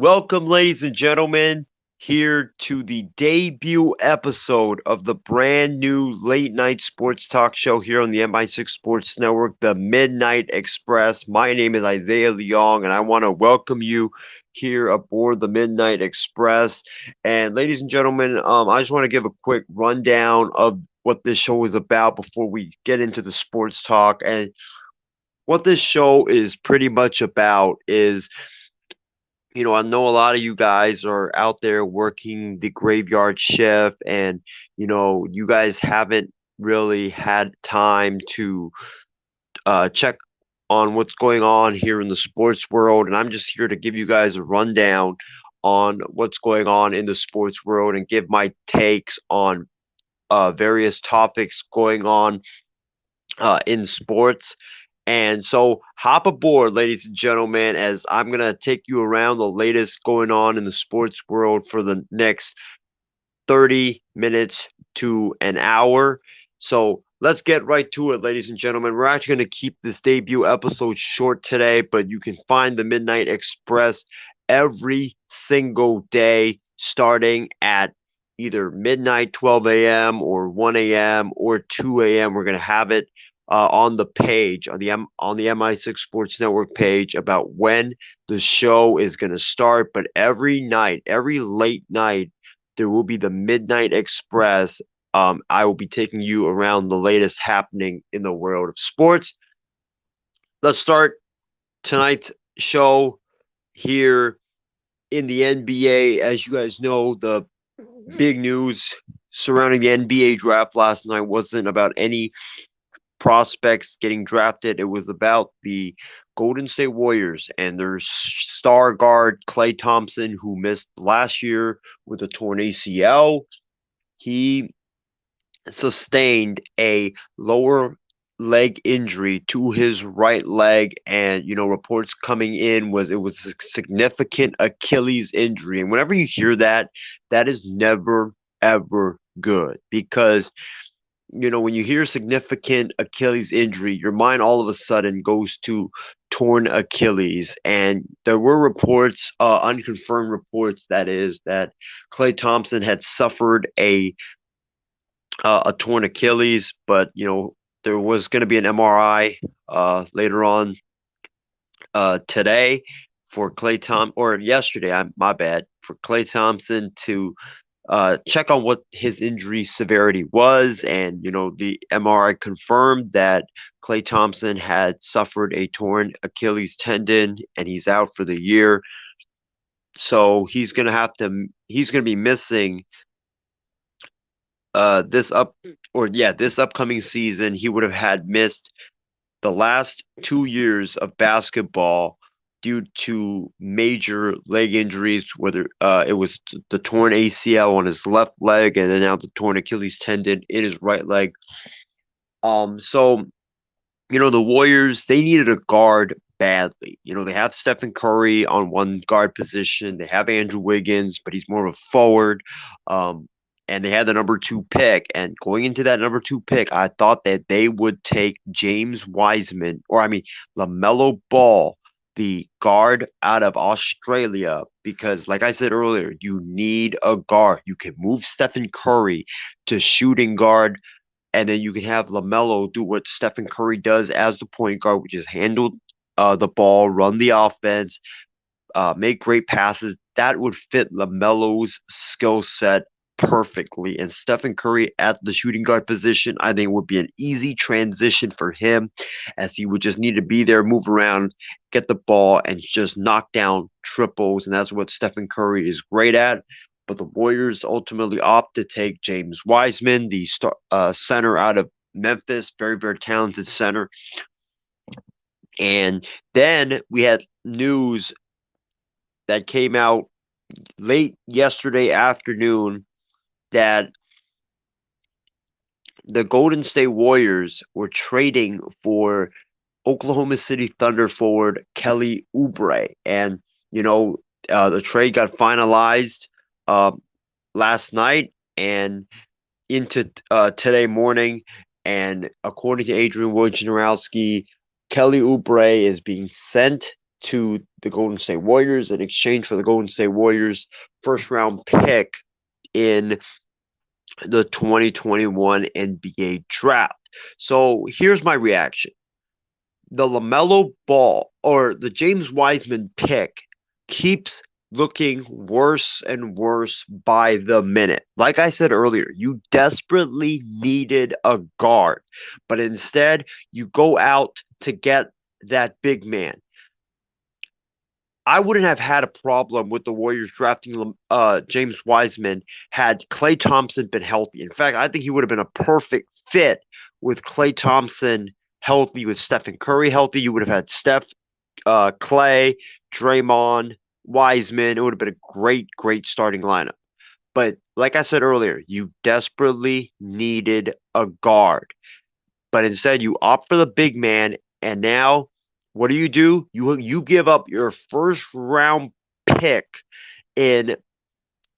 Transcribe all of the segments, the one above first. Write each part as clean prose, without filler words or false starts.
Welcome, ladies and gentlemen, here to the debut episode of the brand new late night sports talk show here on the MI6 Sports Network, the Midnight Express. My name is Isaiah Leong, and I want to welcome you here aboard the Midnight Express. And, ladies and gentlemen, I just want to give a quick rundown of what this show is about before we get into the sports talk. And what this show is pretty much about is I know a lot of you guys are out there working the graveyard shift, and you guys haven't really had time to check on what's going on here in the sports world. And I'm just here to give you guys a rundown on what's going on in the sports world and give my takes on various topics going on in sports. And so hop aboard, ladies and gentlemen, as I'm going to take you around the latest going on in the sports world for the next 30 minutes to an hour. So let's get right to it, ladies and gentlemen. We're actually going to keep this debut episode short today, but you can find the Midnight Express every single day starting at either midnight, 12 a.m., or 1 a.m., or 2 a.m. We're going to have it on the page on the MI6 Sports Network page about when the show is going to start. But every night, every late night, there will be the Midnight Express. I will be taking you around the latest happening in the world of sports. Let's start tonight's show here in the NBA. As you guys know, the big news surrounding the NBA draft last night wasn't about any prospects getting drafted. It was about the Golden State Warriors and their star guard Klay Thompson, who missed last year with a torn ACL. He sustained a lower leg injury to his right leg, and reports coming in was it was a significant Achilles injury. And whenever you hear that, that is never ever good, because when you hear significant Achilles injury, your mind all of a sudden goes to torn Achilles. And there were reports, unconfirmed reports, that is, that Klay Thompson had suffered a torn Achilles, but there was going to be an MRI later on today for or yesterday, my bad, for Klay Thompson to check on what his injury severity was. And the MRI confirmed that Klay Thompson had suffered a torn Achilles tendon and he's out for the year. So he's gonna be missing this upcoming season. He would have had missed the last 2 years of basketball due to major leg injuries, whether it was the torn ACL on his left leg and then now the torn Achilles tendon in his right leg. So the Warriors, they needed a guard badly. They have Stephen Curry on one guard position. They have Andrew Wiggins, but he's more of a forward. And they had the number 2 pick. And going into that number 2 pick, I thought that they would take James Wiseman, LaMelo Ball, the guard out of Australia, because, like I said earlier, you need a guard. You can move Stephen Curry to shooting guard, and then you can have LaMelo do what Stephen Curry does as the point guard, which is handle the ball, run the offense, make great passes. That would fit LaMelo's skill set perfectly. And Stephen Curry at the shooting guard position, I think, would be an easy transition for him, as he would just need to be there, move around, get the ball, and just knock down triples. And that's what Stephen Curry is great at. But the Warriors ultimately opt to take James Wiseman, the center out of Memphis, very, very talented center. And then we had news that came out late yesterday afternoon that the Golden State Warriors were trading for Oklahoma City Thunder forward Kelly Oubre. And, the trade got finalized uh, last night and into today morning. And according to Adrian Wojnarowski, Kelly Oubre is being sent to the Golden State Warriors in exchange for the Golden State Warriors first round pick in the 2021 NBA draft. So here's my reaction. The LaMelo Ball or the James Wiseman pick keeps looking worse and worse by the minute. Like I said earlier, you desperately needed a guard, but instead you go out to get that big man. I wouldn't have had a problem with the Warriors drafting James Wiseman had Klay Thompson been healthy. In fact, I think he would have been a perfect fit with Klay Thompson healthy, with Stephen Curry healthy. You would have had Steph, Klay, Draymond, Wiseman. It would have been a great, great starting lineup. But like I said earlier, you desperately needed a guard. But instead, you opt for the big man, and now what do? You give up your first round pick in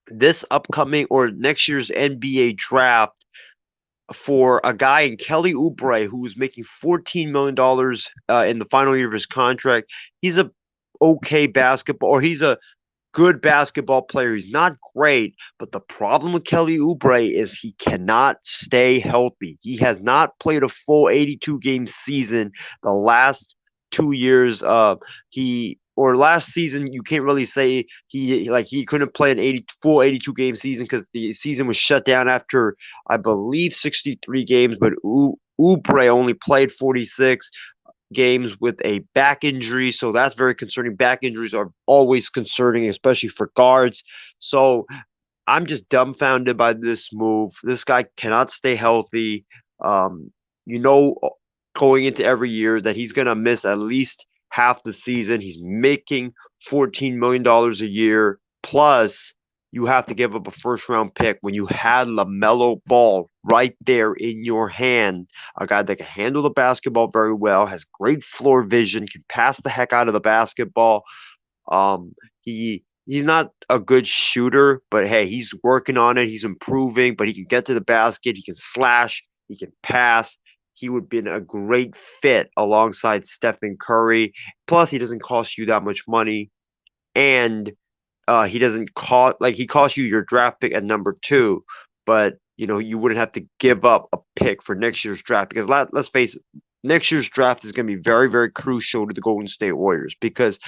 this upcoming or next year's NBA draft for a guy in Kelly Oubre who's making $14 million in the final year of his contract. He's a okay basketball, or he's a good basketball player. He's not great, but the problem with Kelly Oubre is he cannot stay healthy. He has not played a full 82 game season the last 2 years. He or last season you can't really say he couldn't play an 80 full 82 game season because the season was shut down after I believe 63 games, but Oubre only played 46 games with a back injury. So that's very concerning. Back injuries are always concerning, especially for guards. So I'm just dumbfounded by this move. This guy cannot stay healthy. Um, you know, going into every year that he's going to miss at least half the season. He's making $14 million a year. Plus, you have to give up a first round pick when you had LaMelo Ball right there in your hand. A guy that can handle the basketball very well, has great floor vision, can pass the heck out of the basketball. He's not a good shooter, but hey, he's working on it. He's improving, but he can get to the basket. He can slash. He can pass. He would have been a great fit alongside Stephen Curry. Plus, he doesn't cost you that much money, and he doesn't cost like he costs you your draft pick at number two, but you wouldn't have to give up a pick for next year's draft because let's face it, next year's draft is going to be very, very crucial to the Golden State Warriors because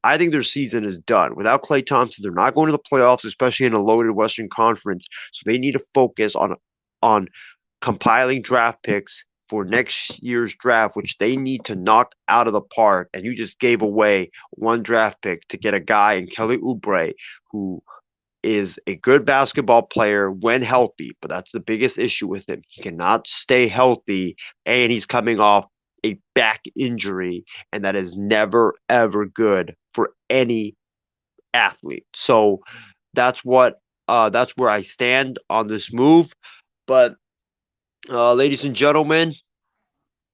I think their season is done. Without Klay Thompson, they're not going to the playoffs, especially in a loaded Western Conference. So they need to focus on compiling draft picks for next year's draft, which they need to knock out of the park. And you just gave away one draft pick to get a guy in Kelly Oubre who is a good basketball player when healthy, but that's the biggest issue with him. He cannot stay healthy, and he's coming off a back injury, and that is never ever good for any athlete. So that's where I stand on this move. But ladies and gentlemen,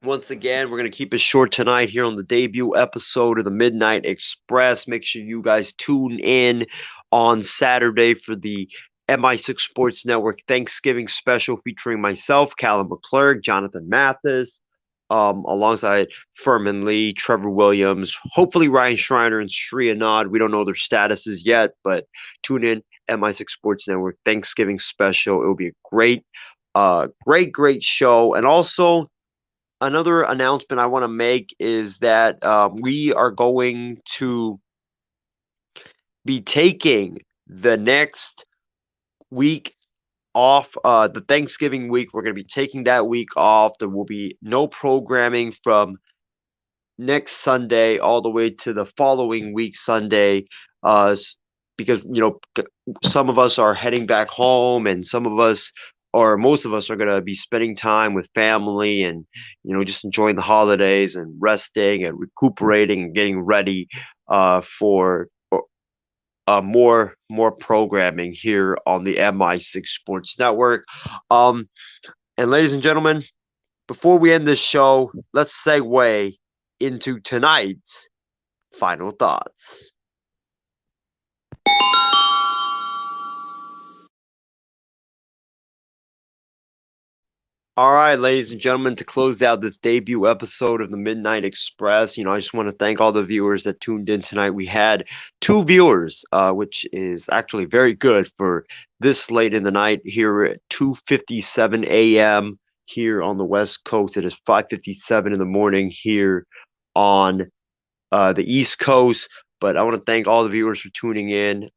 once again, we're going to keep it short tonight here on the debut episode of the Midnight Express. Make sure you guys tune in on Saturday for the MI6 Sports Network Thanksgiving special featuring myself, Callum McClurg, Jonathan Mathis, alongside Furman Lee, Trevor Williams, hopefully Ryan Schreiner and Sri Anand. We don't know their statuses yet, but tune in, MI6 Sports Network Thanksgiving special. It will be a great show. And also, another announcement I want to make is that we are going to be taking the next week off, the Thanksgiving week. We're going to be taking that week off. There will be no programming from next Sunday all the way to the following week Sunday, because some of us are heading back home, and some of us or most of us are going to be spending time with family and just enjoying the holidays and resting and recuperating and getting ready for more programming here on the MI6 Sports Network. And ladies and gentlemen, before we end this show, let's segue into tonight's final thoughts. All right, ladies and gentlemen, to close out this debut episode of the Midnight Express, I just want to thank all the viewers that tuned in tonight. We had two viewers, which is actually very good for this late in the night here at 2:57 a.m. here on the West Coast. It is 5:57 in the morning here on the East Coast. But I want to thank all the viewers for tuning in.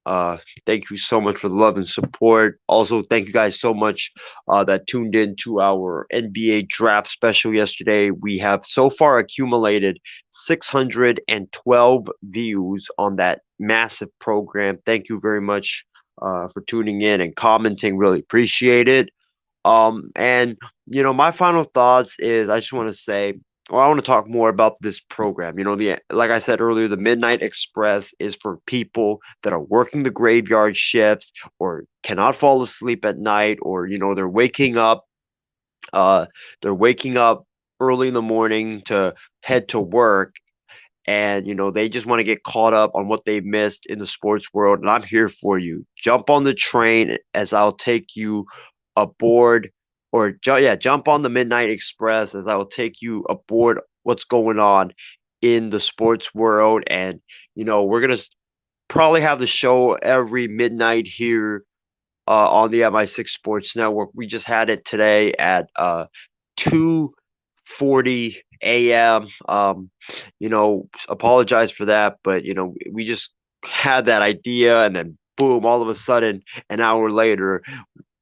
Thank you so much for the love and support. Also, thank you guys so much that tuned in to our NBA draft special yesterday. We have so far accumulated 612 views on that massive program. Thank you very much for tuning in and commenting. Really appreciate it. And my final thoughts is I just want to say, well, I want to talk more about this program. The like I said earlier, the Midnight Express is for people that are working the graveyard shifts or cannot fall asleep at night, or uh they're waking up early in the morning to head to work, and they just want to get caught up on what they've missed in the sports world, and I'm here for you. Jump on the train as I'll take you aboard, or yeah, jump on the Midnight Express as I will take you aboard what's going on in the sports world. And we're gonna probably have the show every midnight here on the MI6 Sports Network. We just had it today at 2:40 a.m. Apologize for that, but we just had that idea, and then boom, all of a sudden, an hour later,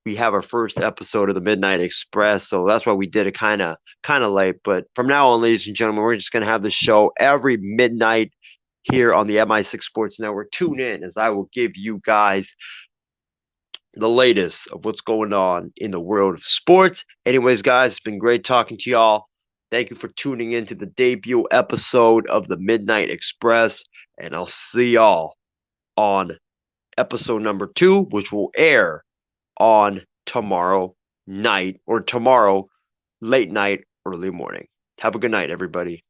we have our first episode of the Midnight Express. So that's why we did it kind of late. But from now on, ladies and gentlemen, we're just gonna have the show every midnight here on the MI6 Sports Network. Tune in as I will give you guys the latest of what's going on in the world of sports. Anyways, guys, it's been great talking to y'all. Thank you for tuning in to the debut episode of the Midnight Express, and I'll see y'all on episode number 2, which will air on tomorrow night, or tomorrow late night, early morning. Have a good night, everybody.